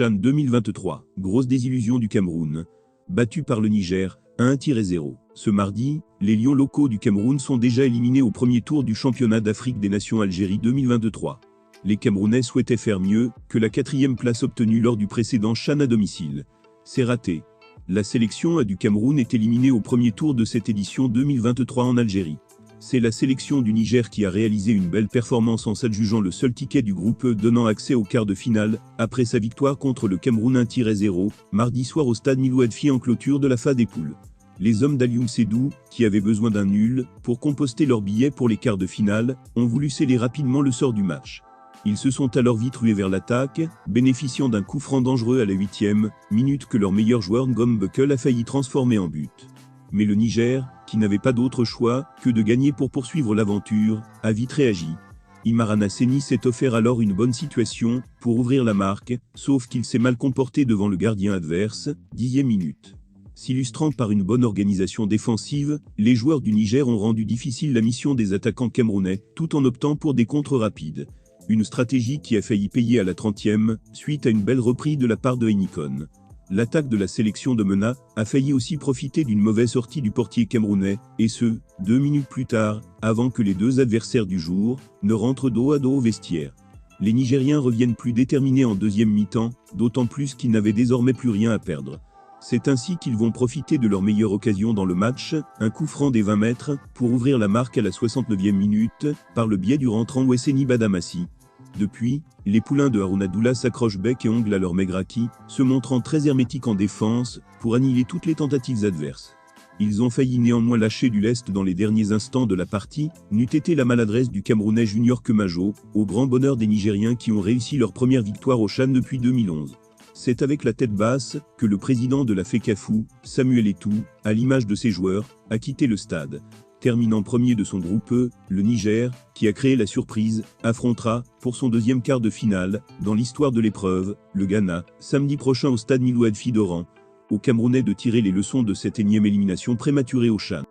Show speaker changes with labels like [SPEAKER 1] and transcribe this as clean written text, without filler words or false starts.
[SPEAKER 1] CHAN 2023, grosse désillusion du Cameroun. Battu par le Niger, 1-0. Ce mardi, les Lions locaux du Cameroun sont déjà éliminés au premier tour du championnat d'Afrique des Nations Algérie 2023. Les Camerounais souhaitaient faire mieux que la 4e place obtenue lors du précédent CHAN à domicile. C'est raté. La sélection du Cameroun est éliminée au premier tour de cette édition 2023 en Algérie. C'est la sélection du Niger qui a réalisé une belle performance en s'adjugeant le seul ticket du groupe E donnant accès au quart de finale, après sa victoire contre le Cameroun 1-0, mardi soir au stade Milouedfi en clôture de la phase des poules. Les hommes d'Alioune Sédou, qui avaient besoin d'un nul pour composter leur billet pour les quarts de finale, ont voulu sceller rapidement le sort du match. Ils se sont alors vite rués vers l'attaque, bénéficiant d'un coup franc dangereux à la 8e minute que leur meilleur joueur Ngom Buckle a failli transformer en but. Mais le Niger, qui n'avait pas d'autre choix que de gagner pour poursuivre l'aventure, a vite réagi. Imran Asseni s'est offert alors une bonne situation pour ouvrir la marque, sauf qu'il s'est mal comporté devant le gardien adverse, 10e minute. S'illustrant par une bonne organisation défensive, les joueurs du Niger ont rendu difficile la mission des attaquants camerounais, tout en optant pour des contres rapides. Une stratégie qui a failli payer à la 30e, suite à une belle reprise de la part de Hennicon. L'attaque de la sélection de Mena a failli aussi profiter d'une mauvaise sortie du portier camerounais, et ce, 2 minutes plus tard, avant que les deux adversaires du jour ne rentrent dos à dos au vestiaire. Les Nigériens reviennent plus déterminés en deuxième mi-temps, d'autant plus qu'ils n'avaient désormais plus rien à perdre. C'est ainsi qu'ils vont profiter de leur meilleure occasion dans le match, un coup franc des 20 mètres, pour ouvrir la marque à la 69e minute, par le biais du rentrant Wesseni Badamassi. Depuis, les poulains de Harouna Doula s'accrochent bec et ongles à leur maigre acquis, se montrant très hermétiques en défense, pour annihiler toutes les tentatives adverses. Ils ont failli néanmoins lâcher du lest dans les derniers instants de la partie, n'eût été la maladresse du Camerounais Junior Kemajo, au grand bonheur des Nigériens qui ont réussi leur première victoire au CHAN depuis 2011. C'est avec la tête basse que le président de la FECAFOU, Samuel Eto'o, à l'image de ses joueurs, a quitté le stade. Terminant premier de son groupe E, le Niger, qui a créé la surprise, affrontera, pour son deuxième quart de finale, dans l'histoire de l'épreuve, le Ghana, samedi prochain au stade Milouedfi d'Oran. Aux Camerounais de tirer les leçons de cette énième élimination prématurée au CHAN.